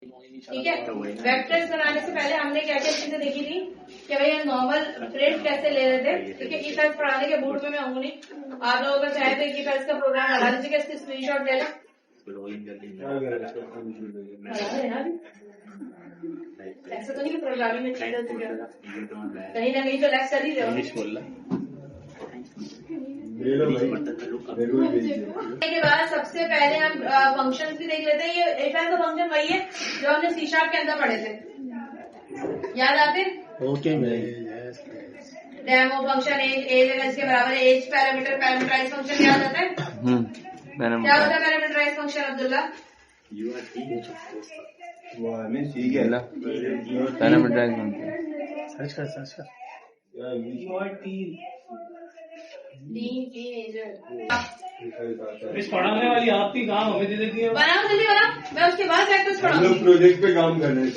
ठीक है। वेक्टर्स बनाने से पहले हमने क्या क्या चीजें देखी थी कि भाई हम नॉर्मल प्रिंट कैसे ले रहे थे। ठीक है, ई फैक्स पढ़ाने के मूड में मैं हूँ नहीं। आप लोगों को चाहे तो ई फैक्स का प्रोग्राम लगा लीजिएगा, इसकी स्क्रीनशॉट ले लें। ऐसा तो नहीं प्रोग्रामिंग में चीजें कहीं ना कहीं तो लैक्स कर ही रहे के बाद सबसे पहले हम फंक्शंस भी देख लेते हैं। ये एक ऐसा फंक्शन वही है जो हमने सी शार्प के अंदर पढ़े थे, याद आते? ओके, डेमो फंक्शन एज अगर इसके बराबर है, एज पैरामीटर पैरामीटराइज फंक्शन याद आता है? क्या होता है parameterise function Abdullah? Parameterise function पढ़ाने वाली आपकी काम हमें दे देती है। बनाओ जल्दी बनाओ, मैं उसके बाद वेक्टर्स पढ़ाऊंगी। हम लोग प्रोजेक्ट पे काम कर रहे हैं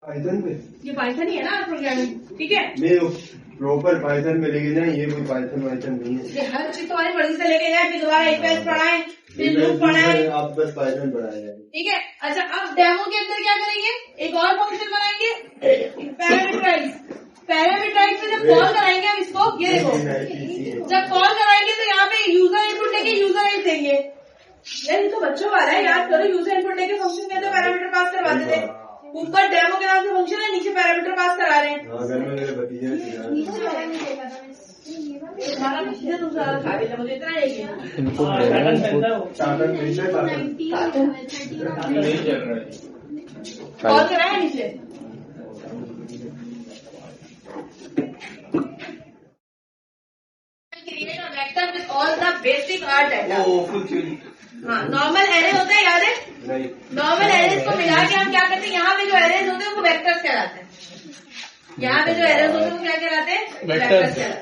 पाइथन पे। ये पाइथन ही है ना प्रोग्रामिंग, ठीक है? नहीं, प्रॉपर पाइथन में लेके जाए, ये कोई पाइथन नहीं है। ये हर चीज तुम्हारी मर्जी से लेके जाए, फिर दोबारा एक पेज पढ़ाएं, फिर लूप पढ़ाएं। आप बस पाइथन पढ़ाए, ठीक है। अच्छा, अब डेमो के अंदर क्या करेंगे? एक और फंक्शन बनाएंगे, पैरामीटराइज। पैरामीटराइज में जब कॉल कराएंगे हम इसको, ये देखो, जब कॉल कराएंगे तो यहाँ पे यूजर इनपुट लेके यूजर एज देंगे। ये तो बच्चों वाला है, याद करो। यूजर इनपुट लेके फंक्शन के अंदर पैरामीटर पास करवाते थे। ऊपर डेमो के नाम से फंक्शन है, नीचे पैरामीटर पास करा रहे हैं। मुझे इतना कॉल कराया नीचे। Create a vector with all the basic R data. हाँ, नॉर्मल एरे होता है, याद है? नॉर्मल एरेज को मिला के हम क्या करते हैं, यहाँ पे जो एरेज होते हैं वो वेक्टर्स कहलाते हैं। यहाँ पे जो एरेज होते हैं वो क्या कहलाते हैं? वेक्टर्स कहलाते हैं।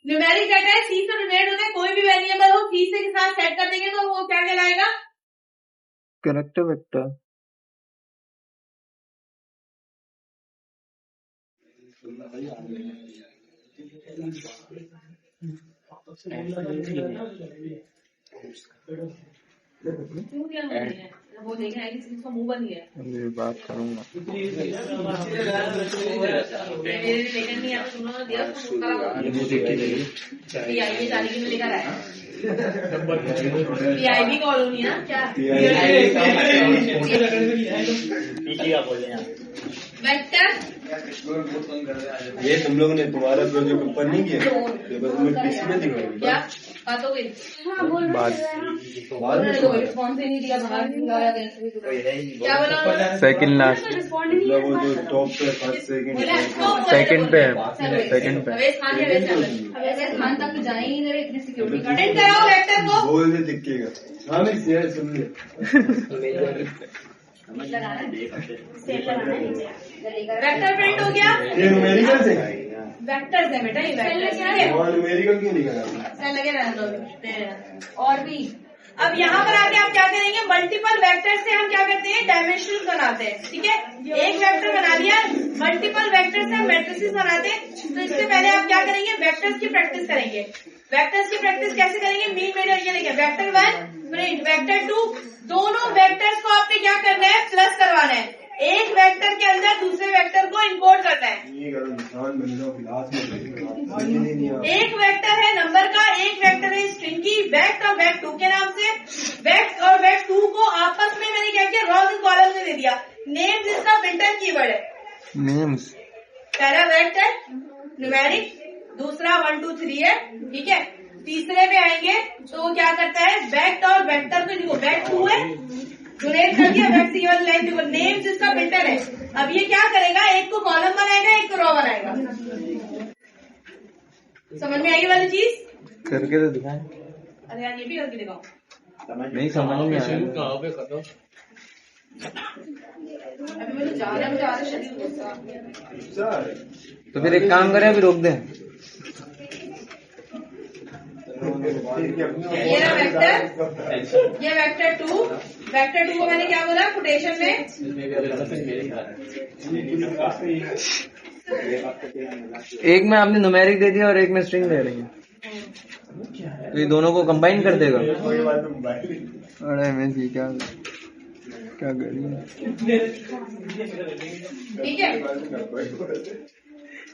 न्यूमेरिक डाटा है, सी से रिलेटेड होता है। कोई भी वेरिएबल हो सी से के साथ सेट कर देंगे तो वो क्या कहलाएगा? Character vector. वो देखना है कि इसका मुंह बंद है। बात करूंगा। लेकिन नहीं आप सुनो दिया पीआईबी जाने के लिए लेकर आया। पीआईबी कॉलोनी है क्या? वेक्टर ये तुम लोगों ने तुम्हारा प्रोजेक्ट ऊपर नहीं किया, ये बस मैं किसी में दिखाऊंगी। क्या बात हो गई? रिस्पॉन्स ही नहीं दिया, बाहर क्या बोला? सेकंड लास्ट, मतलब वो जो टॉप पे फर्स्ट सेकंड पे है, सेकंड पे। खान तक जाए ही नहीं, इतनी सिक्योरिटी अटेंड कराओ वेक्टर को। बोल दे दिखेगा। हाँ मैं शेयर सुन ले। वेक्टर प्रिंट हो गया। ये न्यूमेरिकल से वेक्टर्स है बेटा, ये वेक्टर्स है। और न्यूमेरिकल क्यों नहीं करा? सेल लगे रहने दो। और भी अब यहाँ पर आके आप क्या करेंगे, मल्टीपल वेक्टर से हम क्या करते हैं, डायमेंशन बनाते हैं। ठीक है, एक वेक्टर बना लिया, मल्टीपल वेक्टर से हम मैट्रिसेस बनाते हैं। तो इससे पहले आप क्या करेंगे, वेक्टर्स की प्रैक्टिस करेंगे। वेक्टर्स की प्रैक्टिस कैसे करेंगे, मीन मेजर ये देखिए, वेक्टर 1 प्रिंट, वेक्टर 2, दोनों वेक्टर्स को आपने क्या करना है, प्लस करवाना है। एक वेक्टर के अंदर दूसरे वेक्टर को इंपोर्ट करना है। एक वेक्टर है नंबर का, एक वेक्टर है स्ट्रिंग की, वेक्ट और वेक्ट 2 के नाम से। वेक्ट और वेक्ट 2 को आपस में मैंने क्या किया, रॉज एंड कॉलम में दे दिया। नेम्स इसका बिल्ट-इन कीवर्ड है। नेम्स पहला वेक्ट है न्यूमेरिक, दूसरा 1 2 3 है। ठीक है, तीसरे पे आएंगे तो वो क्या करता है, वेक्ट और वेक्टर को देखो, वेक्ट 2 है, डोनेट कर दिया, वेक्ट की वाली लाइन देखो, नेम्स इसका बिल्ट-इन है। अब ये क्या करेगा, एक को कॉलम बनाएगा, एक को रो बनाएगा। समझ में आई वाली चीज? करके तो दिखाएं। अरे यार ये भी करके दिखाओ। नहीं समझ में आया। अभी मुझे जा रहा है शरीर। तो फिर एक काम करें, अभी रोक दें। ये रहा वेक्टर, ये वेक्टर 2, वेक्टर 2 को मैंने क्या बोला कोटेशन में, एक में आपने न्यूमेरिक दे दिया और एक में स्ट्रिंग दे रही है, तो ये दोनों को कंबाइन कर देगा। अरे मैं ठीक है। क्या करिए? ठीक है,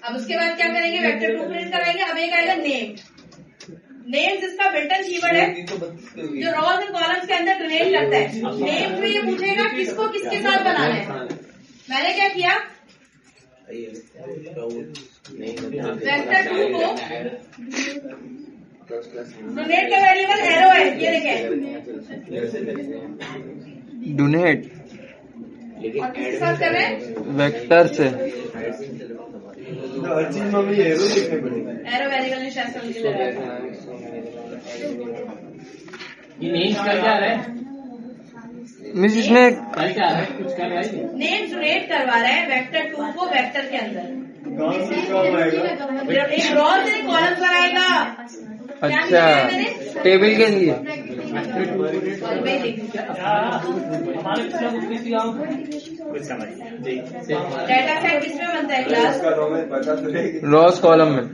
अब उसके बाद क्या करेंगे, वेक्टर 2 प्रिंट कराएंगे। अब एक आएगा नेम। नेम जिसका बिल्टन कीवर्ड है, जो रॉज एंड कॉलम्स के अंदर डोनेट करता है। नेम में ये पूछेगा किसको किसके साथ बनाना है। मैंने क्या किया, वेक्टर 2 को डोनेट का वेरिएबल एरो है, ये देखें, डोनेट और किसके साथ कर रहे हैं, वेक्टर से। हर चीज में हमें एरो लिखने पड़ेगा। एरो वेरिएबल में शायद समझ लगा। ये नेम्स कर क्या रहा है? मिस इसमें कर क्या रहा है? कुछ कर रहा है? नेम डोनेट करवा रहे हैं वेक्टर 2 को वेक्टर के अंदर। कौन सी काम आएगा? एक रॉज एक कॉलम बनाएगा। अच्छा, टेबल के लिए। डाटा सेट किसमें बनता है, क्लास इसका नाम है पता तो है। रॉस कॉलम में।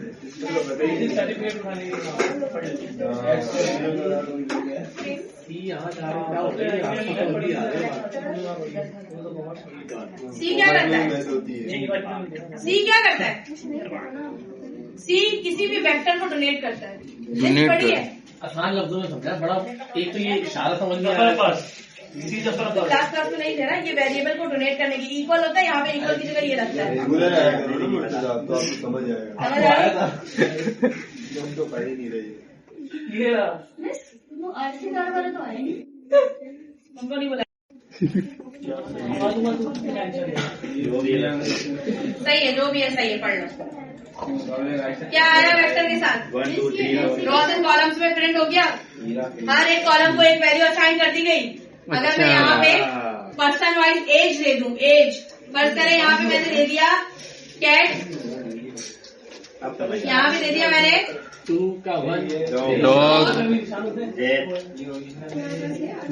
सी क्या करता है, सी क्या करता है, सी किसी भी वेक्टर को डोनेट करता है। डोनेट पढ़ी है, आसान लफ्जों में समझा बड़ा। एक तो ये इशारा समझ में आ रहा है, क्लास क्लास में नहीं दे रहा, ये वेरिएबल को डोनेट करने की इक्वल होता है। यहाँ पे इक्वल की जगह ये लगता है। रेगुलर आया करो ना मुर्तजा, तो आपको समझ आएगा। समझ आया? हम तो पढ़ ही नहीं रहे। उनको नहीं बोला। सही है, जो भी है सही है, पढ़ लो। क्या आया वेक्टर के साथ, 1 2 3 रॉज एंड कॉलम्स में प्रिंट हो गया। हर एक कॉलम को एक वैल्यू असाइन कर दी गई। अगर मैं यहाँ पे पर्सन वाइज एज दे दूं, एज फर्ज करें, यहाँ पे मैंने दे दिया कैट, यहाँ भी दे दिया मैंने 2 का 1 डॉग,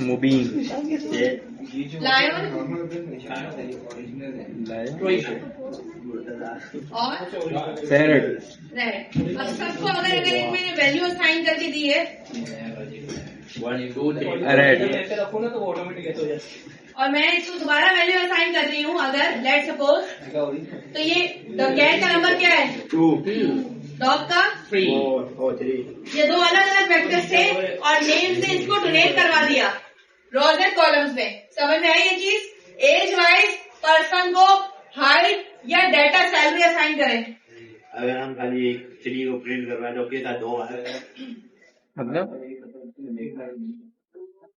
मुबीन, लायन और पैरट। रेड। अब सबको अगर एक मैंने वैल्यू असाइन करके दी है, रेड, और मैं इसको दोबारा वैल्यू असाइन कर रही हूँ, अगर लेट सपोज, तो ये कैट का नंबर क्या है, 2 डॉग का 3 ये दो अलग अलग वेक्टर्स थे और नेम से इसको डोनेट करवा दिया रोज एंड कॉलम्स में। समझ में आई ये चीज? एज वाइज पर्सन को हाइट या डेटा सैलरी असाइन करें। अगर हम खाली एक 3 को प्रिंट करवाए तो उसके साथ 2 आएगा। मतलब